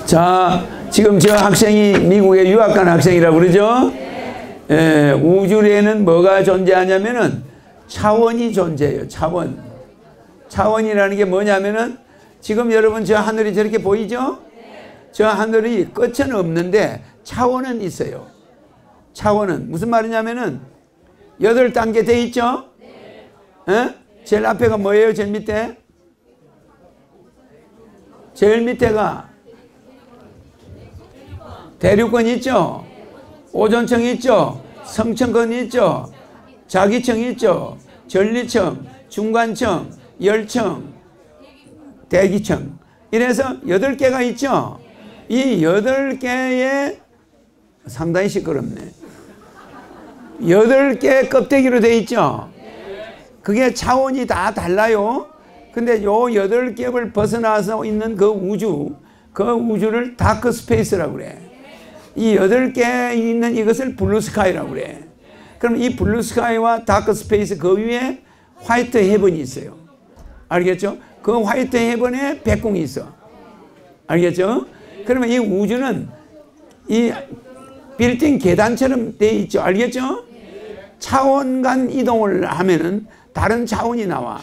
자, 지금 저 학생이 미국에 유학 간 학생이라고 그러죠? 예, 우주에는 뭐가 존재하냐면은 차원이 존재해요. 차원. 차원이라는 게 뭐냐면은 지금 여러분 저 하늘이 저렇게 보이죠? 저 하늘이 끝은 없는데 차원은 있어요. 차원은 무슨 말이냐면은 8단계 돼 있죠? 예? 제일 앞에가 뭐예요? 제일 밑에? 제일 밑에가 대륙권 있죠? 오존층 있죠? 성층권 있죠? 자기층 있죠? 전리층, 중간층, 열층, 대기층. 이래서 8개가 있죠? 이 8개에 상당히 시끄럽네. 8개 껍데기로 되어 있죠? 그게 차원이 다 달라요. 근데 요 8겹을 벗어나서 있는 그 우주를 다크 스페이스라고 그래. 이 8개 있는 이것을 블루 스카이라고 그래. 그럼 이 블루 스카이와 다크 스페이스 그 위에 화이트 헤븐이 있어요. 알겠죠? 그 화이트 헤븐에 백궁이 있어. 알겠죠? 그러면 이 우주는 이 빌딩 계단처럼 되어 있죠. 알겠죠? 차원 간 이동을 하면은 다른 차원이 나와.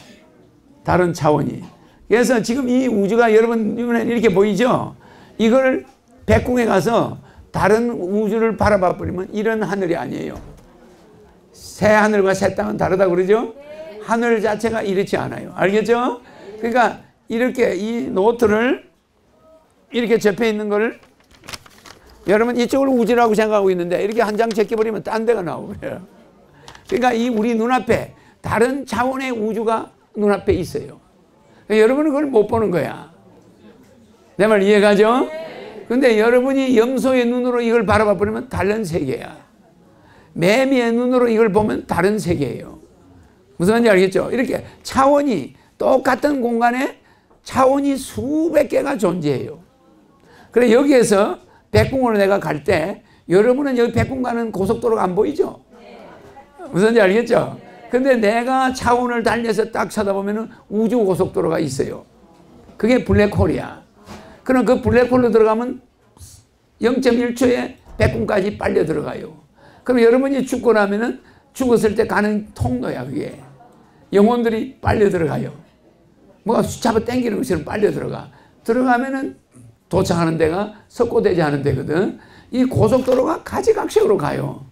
다른 차원이. 그래서 지금 이 우주가 여러분 눈에 이렇게 보이죠? 이걸 백궁에 가서 다른 우주를 바라봐 버리면 이런 하늘이 아니에요. 새 하늘과 새 땅은 다르다고 그러죠? 하늘 자체가 이렇지 않아요. 알겠죠? 그러니까 이렇게 이 노트를 이렇게 접해 있는 걸 여러분 이쪽을 우주라고 생각하고 있는데 이렇게 한 장 제껴버리면 딴 데가 나오고 그래요. 그러니까 이 우리 눈앞에 다른 차원의 우주가 눈앞에 있어요. 그러니까 여러분은 그걸 못 보는 거야. 내 말 이해가죠? 근데 여러분이 염소의 눈으로 이걸 바라봐 버리면 다른 세계야. 매미의 눈으로 이걸 보면 다른 세계예요. 무슨 말인지 알겠죠? 이렇게 차원이 똑같은 공간에 차원이 수백 개가 존재해요. 그래 여기에서 백궁으로 내가 갈 때 여러분은 여기 백궁 가는 고속도로가 안 보이죠? 무슨 말인지 알겠죠? 근데 내가 차원을 달려서 딱 쳐다보면 우주 고속도로가 있어요. 그게 블랙홀이야. 그럼 그 블랙홀로 들어가면 0.1초에 백궁까지 빨려 들어가요. 그럼 여러분이 죽고 나면은 죽었을 때 가는 통로야, 그게. 영혼들이 빨려 들어가요. 뭐가 잡아 당기는 것처럼 빨려 들어가. 들어가면은 도착하는 데가 석고대지 하는 데거든. 이 고속도로가 가지각색으로 가요.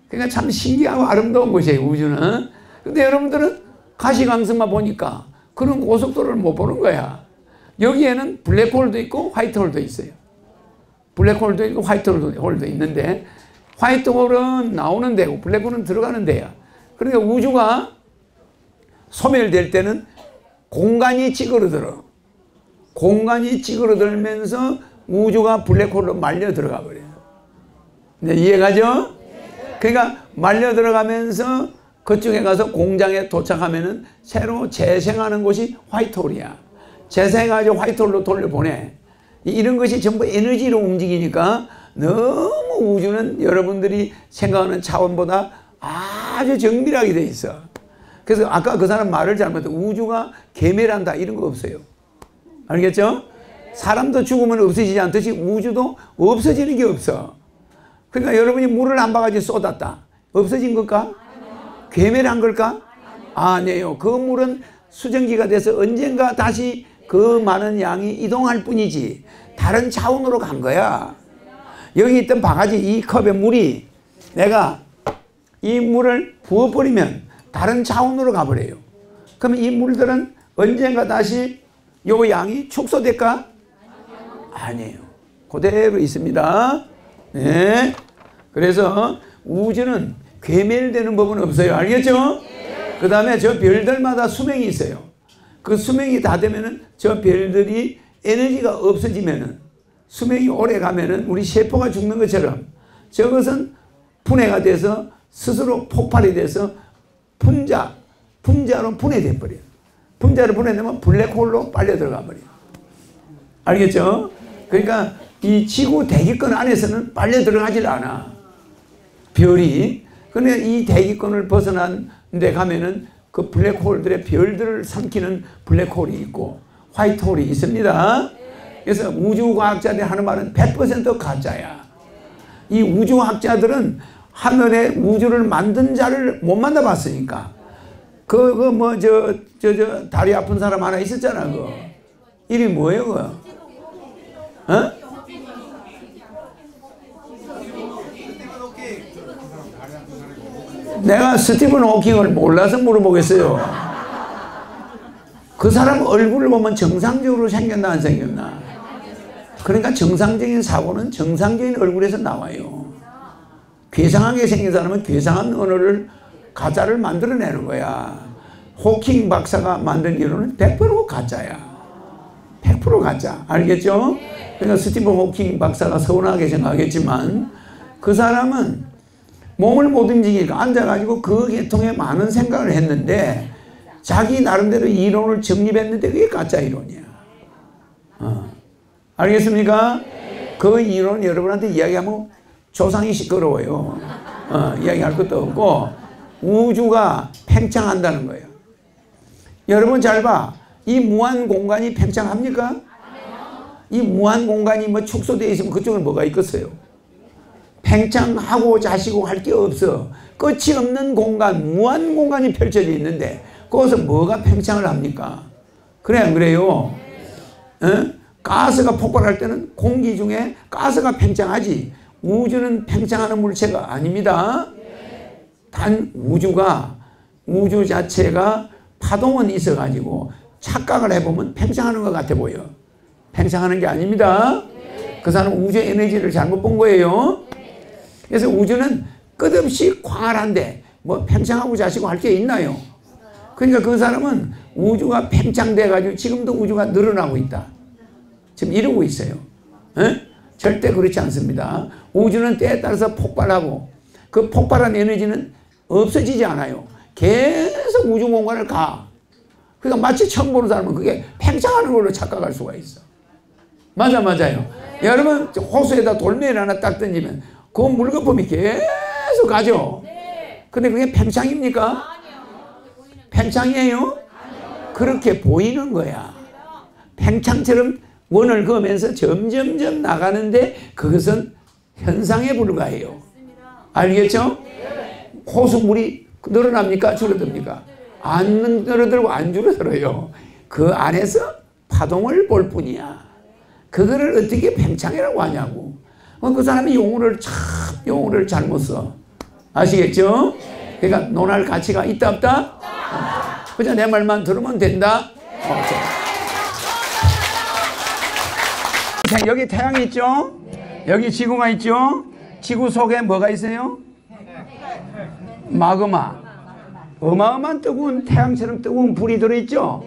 그러니까 참 신기하고 아름다운 곳이에요, 우주는. 근데 여러분들은 가시광선만 보니까 그런 고속도로를 못 보는 거야. 여기에는 블랙홀도 있고 화이트홀도 있어요. 블랙홀도 있고 화이트홀도 있는데 화이트홀은 나오는 데고 블랙홀은 들어가는 데야. 그러니까 우주가 소멸될 때는 공간이 찌그러들어. 공간이 찌그러들면서 우주가 블랙홀로 말려 들어가 버려요. 네, 이해가죠? 그러니까 말려 들어가면서 그쪽에 가서 공장에 도착하면은 새로 재생하는 곳이 화이트홀이야. 재생해가지고 화이트홀로 돌려보내. 이런 것이 전부 에너지로 움직이니까 너무 우주는 여러분들이 생각하는 차원보다 아주 정밀하게 돼 있어. 그래서 아까 그 사람 말을 잘못했어. 우주가 괴멸한다 이런 거 없어요. 알겠죠? 사람도 죽으면 없어지지 않듯이 우주도 없어지는 게 없어. 그러니까 여러분이 물을 한 바가지 쏟았다. 없어진 걸까? 괴멸한 걸까? 아니에요. 그 물은 수증기가 돼서 언젠가 다시 그 많은 양이 이동할 뿐이지 다른 차원으로 간 거야. 여기 있던 바가지 이 컵에 물이 내가 이 물을 부어버리면 다른 차원으로 가버려요. 그럼 이 물들은 언젠가 다시 요 양이 축소될까? 아니에요. 그대로 있습니다. 네. 그래서 우주는 괴멸되는 법은 없어요. 알겠죠? 그 다음에 저 별들마다 수명이 있어요. 그 수명이 다 되면은 저 별들이 에너지가 없어지면은 수명이 오래 가면은 우리 세포가 죽는 것처럼 저것은 분해가 돼서 스스로 폭발이 돼서 분자로 분해돼 버려요. 분자로 분해되면 블랙홀로 빨려 들어가 버려요. 알겠죠? 그러니까 이 지구 대기권 안에서는 빨려 들어가질 않아. 별이. 그런데 이 대기권을 벗어난 데 가면은 그 블랙홀들의 별들을 삼키는 블랙홀이 있고 화이트홀이 있습니다. 그래서 우주과학자들이 하는 말은 100% 가짜야. 이 우주학자들은 하늘에 우주를 만든 자를 못 만나봤으니까. 다리 아픈 사람 하나 있었잖아, 그거. 이름이 뭐예요, 그거? 어? 내가 스티븐 호킹을 몰라서 물어보겠어요. 그 사람 얼굴을 보면 정상적으로 생겼나 안 생겼나? 그러니까 정상적인 사고는 정상적인 얼굴에서 나와요. 괴상하게 생긴 사람은 괴상한 언어를 가짜를 만들어내는 거야. 호킹 박사가 만든 이론은 100% 가짜야. 100% 가짜. 알겠죠? 그러니까 스티븐 호킹 박사가 서운하게 생각하겠지만 그 사람은 몸을 못 움직이니까 앉아가지고 그 계통에 많은 생각을 했는데 자기 나름대로 이론을 정립했는데 그게 가짜 이론이야. 알겠습니까? 그 이론 여러분한테 이야기하면 조상이 시끄러워요. 이야기할 것도 없고 우주가 팽창한다는 거예요. 여러분 잘 봐. 이 무한 공간이 팽창합니까? 이 무한 공간이 뭐 축소되어 있으면 그쪽은 뭐가 있겠어요? 팽창하고 자시고 할 게 없어. 끝이 없는 공간, 무한 공간이 펼쳐져 있는데 거기서 뭐가 팽창을 합니까? 그래 안 그래요? 가스가 폭발할 때는 공기 중에 가스가 팽창하지 우주는 팽창하는 물체가 아닙니다. 단 우주 자체가 파동은 있어가지고 착각을 해보면 팽창하는 것 같아 보여. 팽창하는 게 아닙니다. 그 사람은 우주 에너지를 잘못 본 거예요. 그래서 우주는 끝없이 광활한데 뭐 팽창하고 자시고 할 게 있나요? 그러니까 그 사람은 우주가 팽창돼가지고 지금도 우주가 늘어나고 있다. 지금 이러고 있어요. 절대 그렇지 않습니다. 우주는 때에 따라서 폭발하고 그 폭발한 에너지는 없어지지 않아요. 계속 우주 공간을 가. 그러니까 마치 처음 보는 사람은 그게 팽창하는 걸로 착각할 수가 있어. 맞아요. 여러분 호수에다 돌멩이를 하나 딱 던지면 그 물거품이 계속 가죠. 근데 그게 팽창입니까? 팽창이에요? 그렇게 보이는 거야. 팽창처럼 원을 그으면서 점점점 나가는데 그것은 현상에 불과해요. 알겠죠? 호수물이 늘어납니까? 줄어듭니까? 안 늘어들고 안 줄어들어요. 그 안에서 파동을 볼 뿐이야. 그거를 어떻게 팽창이라고 하냐고. 그 사람이 용어를 잘못 써. 아시겠죠? 그러니까 논할 가치가 있다 없다? 그저 내 말만 들으면 된다? 여기 태양이 있죠? 여기 지구가 있죠? 지구 속에 뭐가 있어요? 마그마. 어마어마한 뜨거운 태양처럼 뜨거운 불이 들어있죠?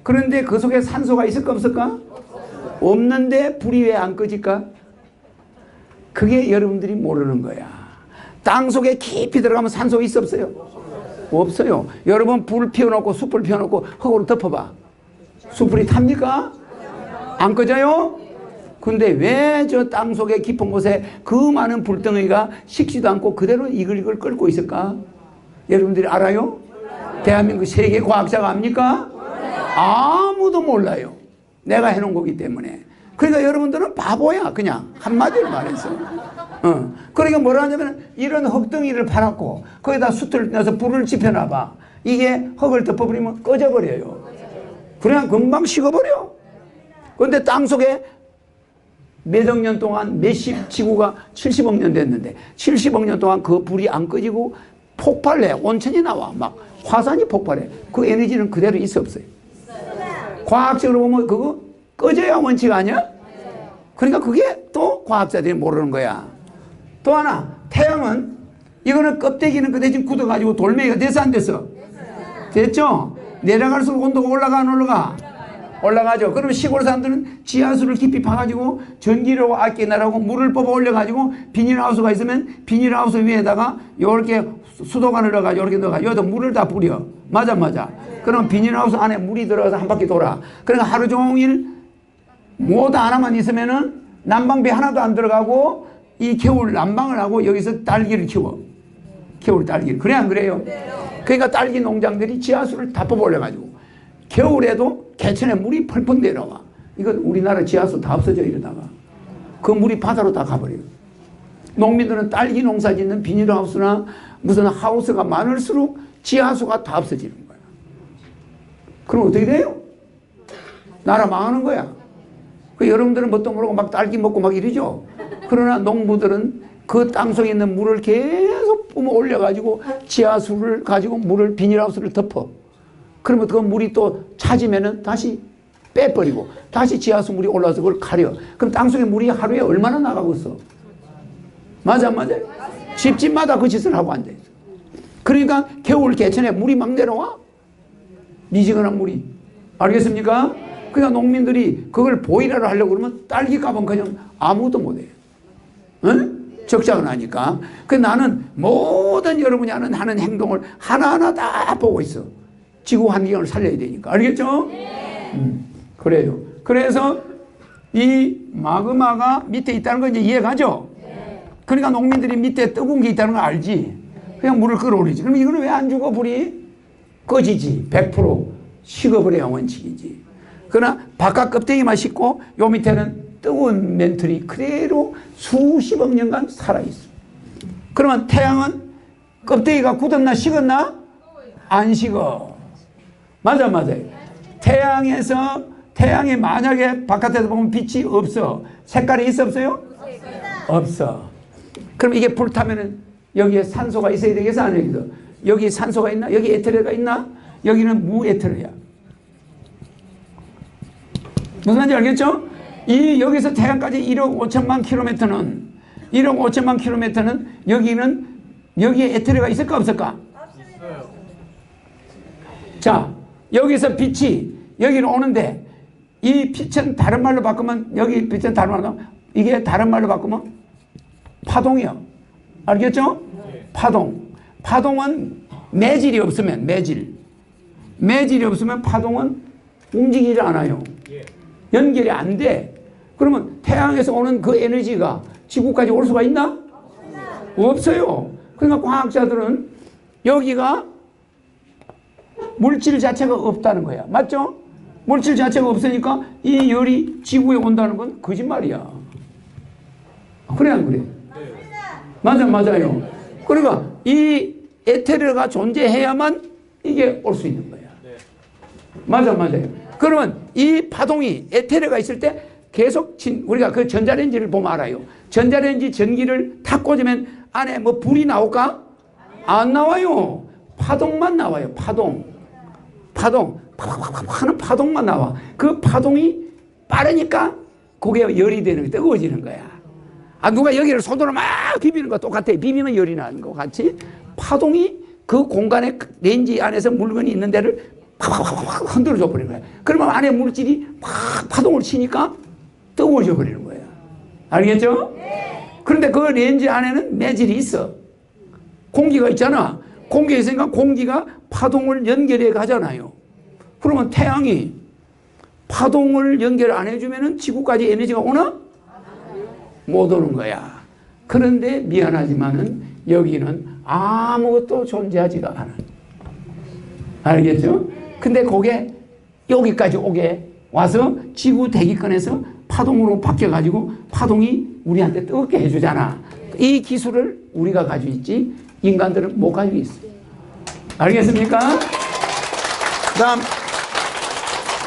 그런데 그 속에 산소가 있을까 없을까? 없는데 불이 왜 안 꺼질까? 그게 여러분들이 모르는 거야. 땅 속에 깊이 들어가면 산소 있어 없어요? 없어요. 여러분 불 피워놓고 숯불 피워놓고 흙으로 덮어봐. 숯불이 탑니까? 안 꺼져요? 근데 왜 저 땅 속에 깊은 곳에 그 많은 불덩이가 식지도 않고 그대로 이글이글 끓고 있을까? 여러분들이 알아요? 대한민국 세계 과학자가 압니까? 아무도 몰라요. 내가 해놓은 거기 때문에. 그러니까 여러분들은 바보야. 그냥 한마디로 말해서. 그러니까 뭐라 하냐면 이런 흙덩이를 파놨고 거기다 숯을 넣어서 불을 지펴놔봐. 이게 흙을 덮어버리면 꺼져버려요. 그냥 금방 식어버려. 그런데 땅속에 몇억 년 동안 몇십 지구가 70억 년 됐는데 70억 년 동안 그 불이 안 꺼지고 폭발해. 온천이 나와. 막 화산이 폭발해. 그 에너지는 그대로 있어 없어요? 과학적으로 보면 그거 꺼져야 원칙 아니야? 그러니까 그게 또 과학자들이 모르는 거야. 또 하나 태양은 이거는 껍데기는 그대 지금 굳어가지고 돌멩이가 됐어 안 됐어? 됐죠? 내려갈수록 온도가 올라가 안 올라가? 올라가죠. 그러면 시골 사람들은 지하수를 깊이 파가지고 전기를 아끼느라고 물을 뽑아 올려가지고 비닐하우스가 있으면 비닐하우스 위에다가 요렇게 수도관을 넣어가지고 요렇게 넣어가지고 여기다 물을 다 뿌려. 맞아. 그럼 비닐하우스 안에 물이 들어가서 한 바퀴 돌아. 그러니까 하루 종일 모두 하나만 있으면은 난방비 하나도 안 들어가고 이 겨울 난방을 하고 여기서 딸기를 키워. 겨울 딸기를. 그래 안 그래요? 그러니까 딸기 농장들이 지하수를 다 뽑아 올려가지고 겨울에도 개천에 물이 펄펄 내려와. 이건 우리나라 지하수 다 없어져 이러다가. 그 물이 바다로 다 가버려요. 농민들은 딸기 농사 짓는 비닐하우스나 무슨 하우스가 많을수록 지하수가 다 없어지는 거야. 그럼 어떻게 돼요? 나라 망하는 거야. 그 여러분들은 뭣도 모르고 막 딸기 먹고 막 이러죠. 그러나 농부들은 그 땅속에 있는 물을 계속 뿜어 올려가지고 지하수를 가지고 물을 비닐하우스를 덮어. 그러면 그 물이 또 차지면은 다시 빼버리고 다시 지하수 물이 올라와서 그걸 가려. 그럼 땅속에 물이 하루에 얼마나 나가고 있어? 맞아 안 맞아요? 집집마다 그 짓을 하고 앉아있어. 그러니까 겨울 개천에 물이 막 내려와. 미지근한 물이. 알겠습니까? 그러니까 농민들이 그걸 보일러를 하려고 그러면 딸기 값은 그냥 아무것도 못해요. 응? 적자가 나니까. 그 나는 모든 여러분이 하는 행동을 하나하나 다 보고 있어. 지구 환경을 살려야 되니까. 알겠죠? 그래요. 그래서 이 마그마가 밑에 있다는 거 이제 이해가죠? 그러니까 농민들이 밑에 뜨거운 게 있다는 거 알지? 그냥 물을 끌어올리지. 그럼 이거는 왜 안 죽어, 불이? 꺼지지. 100% 식어버려야 원칙이지. 그러나 바깥 껍데기만 식고 요 밑에는 뜨거운 멘틀이 그대로 수십억 년간 살아있어. 그러면 태양은 껍데기가 굳었나 식었나? 안 식어. 맞아 맞아요. 태양이 만약에 바깥에서 보면 빛이 없어. 색깔이 있어 없어요? 없어. 그럼 이게 불타면은 여기에 산소가 있어야 되겠어 안 되겠어? 여기 산소가 있나? 여기 에테르가 있나? 여기는 무에테르야. 무슨 말인지 알겠죠? 여기서 태양까지 1억 5천만 킬로미터는 여기에 에테르가 있을까 없을까? 없어요. 자, 여기서 빛이 여기로 오는데 이 빛은 다른 말로 바꾸면 여기 빛은 다른 말로 이게 다른 말로 바꾸면 파동이요. 알겠죠? 파동은 매질이 없으면 매질이 없으면 파동은 움직이지 않아요. 연결이 안 돼. 그러면 태양에서 오는 그 에너지가 지구까지 올 수가 있나? 없어요. 그러니까 과학자들은 여기가 물질 자체가 없다는 거야. 맞죠? 물질 자체가 없으니까 이 열이 지구에 온다는 건 거짓말이야. 그래 안 그래? 맞아요. 그러니까 이 에테르가 존재해야만 이게 올 수 있는 거야. 맞아요. 그러면 이 파동이 에테르가 있을 때 계속 우리가 그 전자레인지를 보면 알아요. 전자레인지 전기를 탁 꽂으면 안에 뭐 불이 나올까? 안 나와요. 파동만 나와요. 파동 하는 파동만 나와. 그 파동이 빠르니까 그게 열이 되는 게 뜨거워지는 거야. 누가 여기를 손으로 막 비비는 거 똑같아. 비비면 열이 나는 거 같이 파동이 그 공간에 렌지 안에서 물건이 있는 데를 팍 흔들어줘 버리는 거야. 그러면 안에 물질이 막 파동을 치니까 뜨거워져 버리는 거야. 알겠죠? 그런데 그 렌즈 안에는 매질이 있어. 공기가 있잖아. 공기가 있으니까 공기가 파동을 연결해 가잖아요. 그러면 태양이 파동을 연결 안 해주면 지구까지 에너지가 오나? 못 오는 거야. 그런데 미안하지만은 여기는 아무것도 존재하지가 않아. 알겠죠? 근데 그게 여기까지 오게 와서 지구 대기권에서 파동으로 바뀌어가지고 파동이 우리한테 뜨겁게 해주잖아. 이 기술을 우리가 가지고 있지 인간들은 못 가지고 있어. 알겠습니까? 그 다음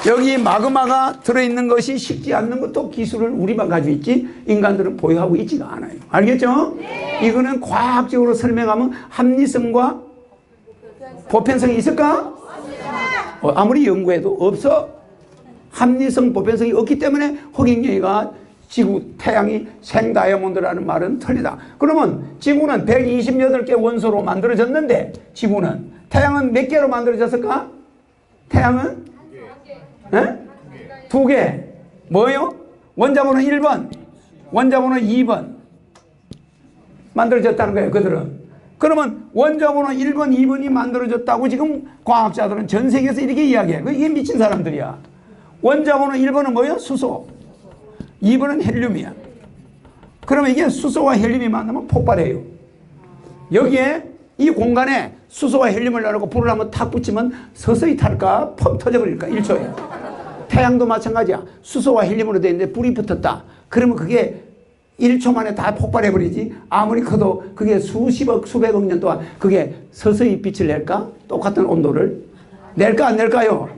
여기 마그마가 들어있는 것이 식지 않는 것도 기술을 우리만 가지고 있지 인간들은 보유하고 있지가 않아요. 알겠죠? 이거는 과학적으로 설명하면 합리성과 보편성이 있을까? 아무리 연구해도 없어. 합리성, 보편성이 없기 때문에 허경영이가 지구, 태양이 생다이아몬드라는 말은 틀리다. 그러면 지구는 128개 원소로 만들어졌는데 태양은 몇 개로 만들어졌을까? 태양은? 네? 2개. 뭐요? 원자번호 1번, 원자번호 2번 만들어졌다는 거예요. 그들은. 그러면 원자번호 1번, 2번이 만들어졌다고 지금 과학자들은 전 세계에서 이렇게 이야기해. 이게 미친 사람들이야. 원자번호 1번은 뭐예요? 수소. 2번은 헬륨이야. 그러면 이게 수소와 헬륨이 만나면 폭발해요. 여기에 이 공간에 수소와 헬륨을 나누고 불을 한번 탁 붙이면 서서히 탈까? 퍽 터져버릴까? 1초에. 태양도 마찬가지야. 수소와 헬륨으로 되어 있는데 불이 붙었다. 그러면 그게 1초 만에 다 폭발해버리지. 아무리 커도 그게 수십억, 수백억 년 동안 그게 서서히 빛을 낼까? 똑같은 온도를. 낼까 안 낼까요?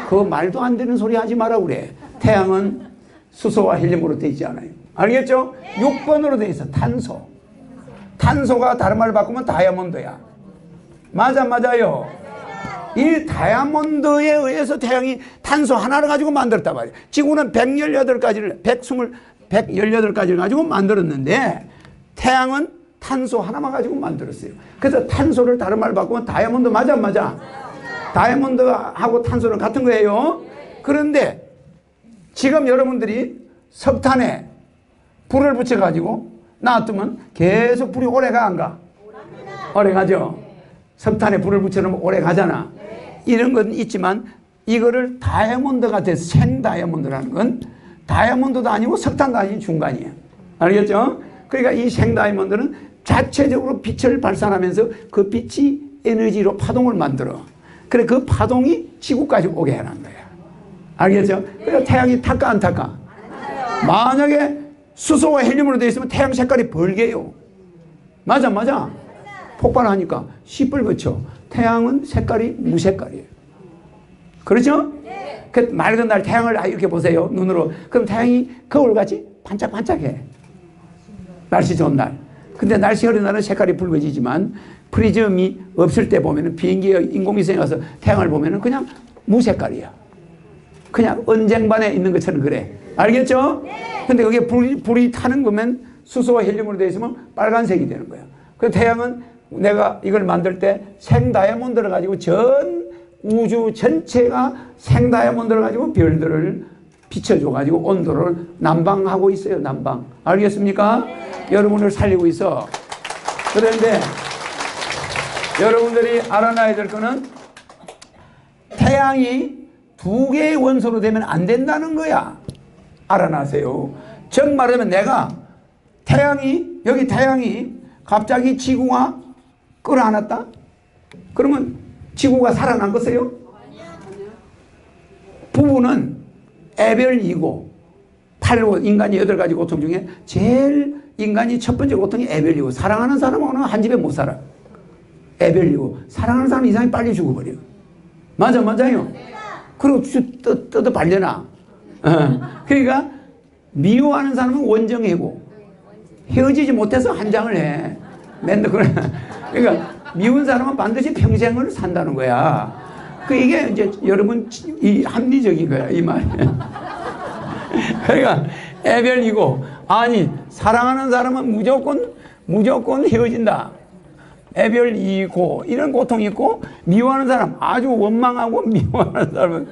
그거 말도 안 되는 소리 하지 마라 그래. 태양은 수소와 헬륨으로 되어 있지 않아요. 알겠죠? 6번으로 되어 있어. 탄소. 탄소가 다른 말로 바꾸면 다이아몬드야. 맞아요. 이 다이아몬드에 의해서 태양이 탄소 하나를 가지고 만들었단 말이에요. 지구는 118가지를 가지고 만들었는데 태양은 탄소 하나만 가지고 만들었어요. 그래서 탄소를 다른 말로 바꾸면 다이아몬드. 맞아. 다이아몬드하고 탄소는 같은 거예요. 그런데 지금 여러분들이 석탄에 불을 붙여가지고 놔두면 계속 불이 오래 가 안 가? 오래 가죠. 석탄에 불을 붙여놓으면 오래 가잖아. 이런 건 있지만 이거를 다이아몬드가 돼서 생다이아몬드라는 건 다이아몬드도 아니고 석탄도 아닌 중간이에요. 알겠죠? 그러니까 이 생다이아몬드는 자체적으로 빛을 발산하면서 그 빛이 에너지로 파동을 만들어. 그래 그 파동이 지구까지 오게 하는 거야. 알겠죠? 그러니까 태양이 탈까 안 탈까? 만약에 수소와 헬륨으로 되어 있으면 태양 색깔이 벌게요. 맞아. 폭발하니까 시뻘겋죠. 태양은 색깔이 무색깔이에요. 그렇죠? 그 맑은 날 태양을 이렇게 보세요. 눈으로. 그럼 태양이 거울같이 반짝반짝해. 날씨 좋은 날. 근데 날씨 흐린 날은 색깔이 붉어지지만 프리즘이 없을 때 보면은 비행기에 인공위성에 가서 태양을 보면은 그냥 무색깔이야. 그냥 언쟁반에 있는 것처럼 그래. 알겠죠? 근데 그게 불이 타는 거면 수소와 헬륨으로 되어 있으면 빨간색이 되는 거야. 그 태양은 내가 이걸 만들 때 생다이아몬드를 가지고 전 우주 전체가 생다이아몬드를 가지고 별들을 비춰줘가지고 온도를 난방하고 있어요. 난방. 알겠습니까? 여러분을 살리고 있어. 그런데 여러분들이 알아놔야 될 거는 태양이 두 개의 원소로 되면 안 된다는 거야. 알아놔세요. 즉 말하면 내가 여기 태양이 갑자기 지구가 끌어안았다? 그러면 지구가 살아남겠어요? 부부는 애별이고 8고 인간이 8가지 고통 중에 제일 인간이 첫 번째 고통이 애별이고 사랑하는 사람하고는 한 집에 못 살아. 애별이고 사랑하는 사람 이상이 빨리 죽어버려. 맞아요. 그리고 뜯어 발려나. 그러니까 미워하는 사람은 원정이고 헤어지지 못해서 한장을 해. 맨날 그래. 그러니까 미운 사람은 반드시 평생을 산다는 거야. 이게 이제 여러분 이 합리적인 거야 이 말. 그러니까 애별이고 아니 사랑하는 사람은 무조건 헤어진다. 애별이고 이런 고통이 있고 미워하는 사람 아주 원망하고 미워하는 사람은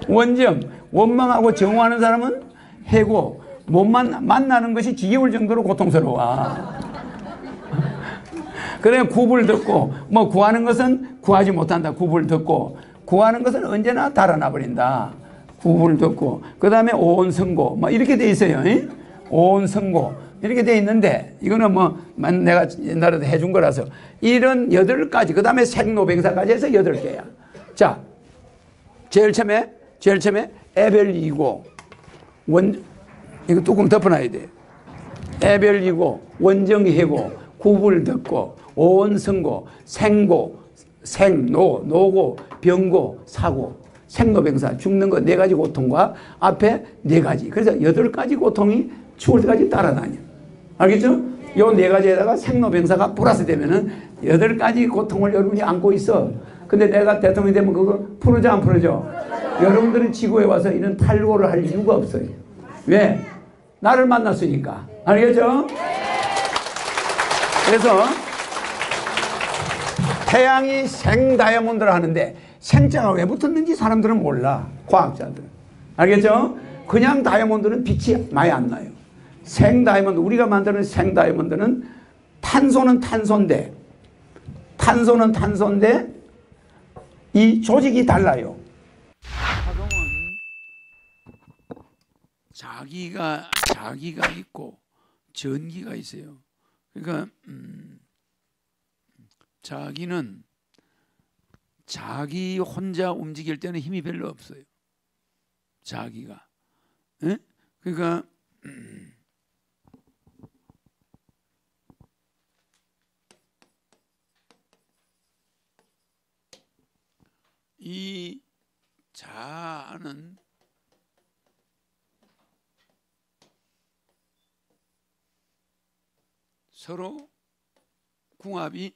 원정 원망하고 정오하는 사람은 해고 못 만나는 것이 지겨울 정도로 고통스러워. 그래 구불 듣고 뭐 구하는 것은 구하지 못한다. 구불 듣고 구하는 것은 언제나 달아나 버린다. 구불 듣고 그 다음에 오온성고 뭐 이렇게 돼 있어요. 오온성고 이렇게 돼 있는데 이거는 뭐 내가 옛날에도 해준 거라서 이런 8가지 그 다음에 생로병사까지 해서 8개야. 자 제일 처음에 애별이고 이거 뚜껑 덮어놔야 돼. 애별이고 원정해고 구불 듣고 오온성고 생고 생노 노고 병고 사고 생로병사 죽는 거 4가지 고통과 앞에 4가지 그래서 8가지 고통이 죽을 때까지 따라다녀. 알겠죠? 요 4가지에다가 생로병사가 플러스 되면은 8가지 고통을 여러분이 안고 있어. 근데 내가 대통령이 되면 그거 풀어줘 안 풀어줘? 여러분들은 지구에 와서 이런 탈고를 할 이유가 없어요. 왜? 나를 만났으니까. 알겠죠? 그래서 태양이 생다이아몬드를 하는데 생자가 왜 붙었는지 사람들은 몰라. 과학자들은. 알겠죠? 그냥 다이아몬드는 빛이 많이 안 나요. 생다이아몬드, 우리가 만드는 생다이아몬드는 탄소는 탄소인데 이 조직이 달라요. 파동은 자기가 있고 전기가 있어요. 그러니까 자기는 자기 혼자 움직일 때는 힘이 별로 없어요. 자기가. 예? 그러니까 이 자아는 서로 궁합이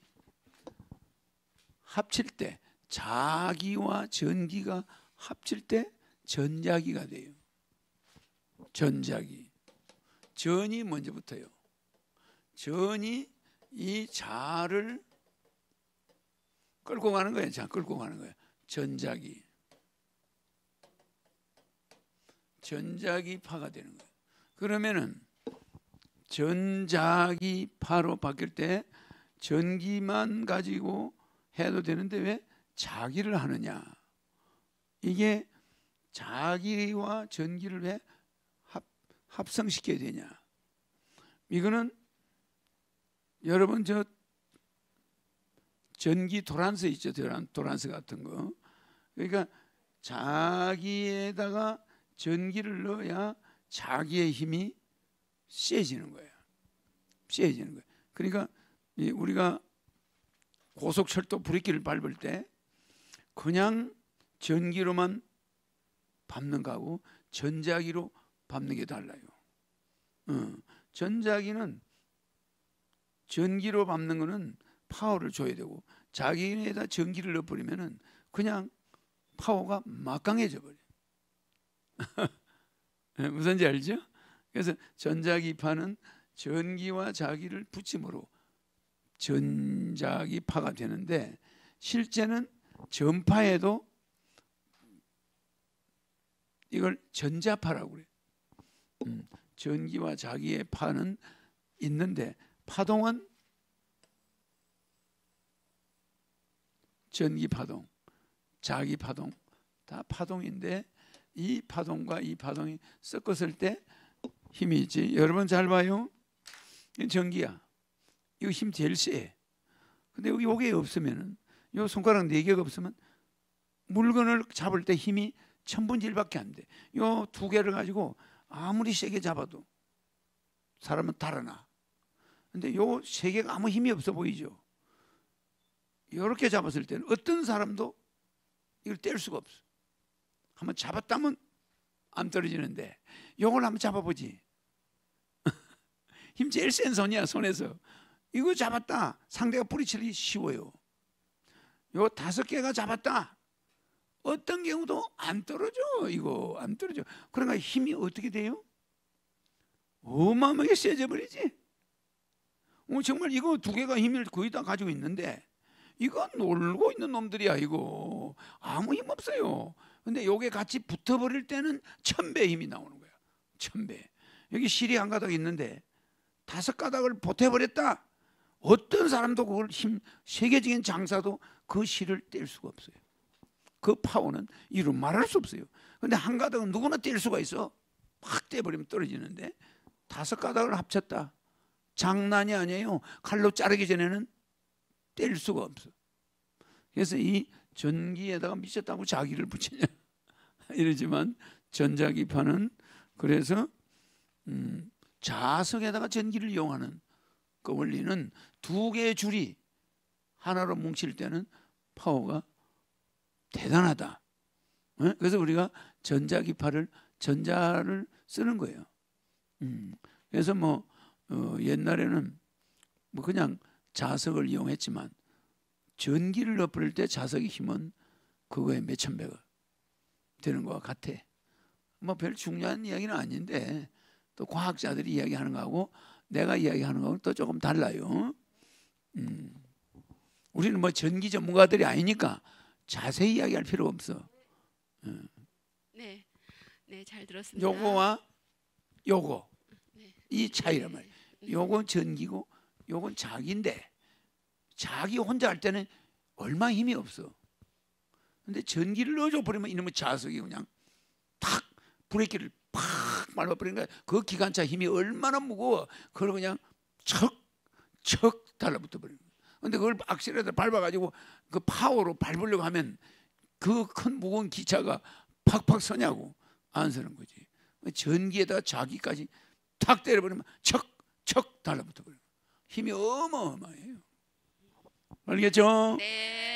합칠 때, 자기와 전기가 합칠 때 전자기가 돼요. 전자기. 전이 먼저 붙어요. 전이 이 자를 끌고 가는 거예요. 자, 끌고 가는 거예요. 전자기. 전자기파가 되는 거예요. 그러면은 전자기파로 바뀔 때 전기만 가지고 해도 되는데 왜 자기를 하느냐? 이게 자기와 전기를 왜 합성시켜야 되냐? 이거는 여러분 저 전기 도란스 있죠? 도란스 같은 거. 그러니까 자기에다가 전기를 넣어야 자기의 힘이 세지는 거예요. 세지는 거예요. 그러니까 우리가 고속철도 브레이크를 밟을 때 그냥 전기로만 밟는 거하고 전자기로 밟는 게 달라요. 전자기는 전기로 밟는 거는 파워를 줘야 되고 자기에다 전기를 넣어버리면은 그냥 파워가 막강해져 버려. 무슨지 알죠? 그래서 전자기파는 전기와 자기를 붙임으로 전자기파가 되는데 실제는 전파에도 이걸 전자파라고 그래요. 전기와 자기의 파는 있는데 파동은 전기파동, 자기파동 다 파동인데 이 파동과 이 파동이 섞었을 때 힘이 있지. 여러분 잘 봐요. 전기야. 이거 힘 제일 세. 근데 요게 없으면은 요 손가락 4개가 없으면 물건을 잡을 때 힘이 1000분의 1밖에 안 돼. 요 2개를 가지고 아무리 세게 잡아도 사람은 달아나. 근데 요 3개가 아무 힘이 없어 보이죠. 이렇게 잡았을 때는 어떤 사람도 이걸 뗄 수가 없어. 한번 잡았다면 안 떨어지는데 요걸 한번 잡아보지. 힘 제일 센 손이야. 손에서 이거 잡았다 상대가 뿌리치기 쉬워요. 요 5개가 잡았다 어떤 경우도 안 떨어져. 이거 안 떨어져. 그러니까 힘이 어떻게 돼요? 어마어마하게 세져 버리지. 정말 이거 2개가 힘을 거의 다 가지고 있는데 이거 놀고 있는 놈들이야. 이거 아무 힘 없어요. 근데 요게 같이 붙어버릴 때는 1000배 힘이 나오는 거야. 1000배. 여기 실이 한 가닥 있는데 5가닥을 보태버렸다. 어떤 사람도 그걸 세계적인 장사도 그 실을 뗄 수가 없어요. 그 파워는 이루 말할 수 없어요. 근데 한 가닥은 누구나 뗄 수가 있어. 확 떼버리면 떨어지는데 5가닥을 합쳤다. 장난이 아니에요. 칼로 자르기 전에는 뗄 수가 없어. 그래서 이 전기에다가 미쳤다고 자기를 붙이냐 이러지만 전자기파는 그래서 자석에다가 전기를 이용하는 그 원리는 2개의 줄이 하나로 뭉칠 때는 파워가 대단하다. 그래서 우리가 전자기파를 전자를 쓰는 거예요. 그래서 옛날에는 그냥 자석을 이용했지만 전기를 넣어버릴 때 자석의 힘은 그거에 몇천 배가 되는 것과 같아. 별 중요한 이야기는 아닌데 또 과학자들이 이야기하는 거하고 내가 이야기하는 거하고 또 조금 달라요. 우리는 전기 전문가들이 아니니까 자세히 이야기할 필요 없어. 네, 네, 잘 들었습니다. 요거와 요거 네. 이 차이란 말이에요. 요건 전기고 요건 자기인데 자기 혼자 할 때는 얼마 힘이 없어. 근데 전기를 넣어줘 버리면 이놈의 자석이 그냥 탁 브레이크를 팍 밟아버리는 거야. 그 기관차 힘이 얼마나 무거워. 그걸 그냥 척 달라붙어 버리는 거야. 근데 그걸 악셀에다 밟아가지고 그 파워로 밟으려고 하면 그 큰 무거운 기차가 팍팍 서냐고. 안쓰러운 거지. 전기에다 자기까지 탁 때려버리면 척척 달라붙어 버려. 힘이 어마어마해요. 알겠죠? 네.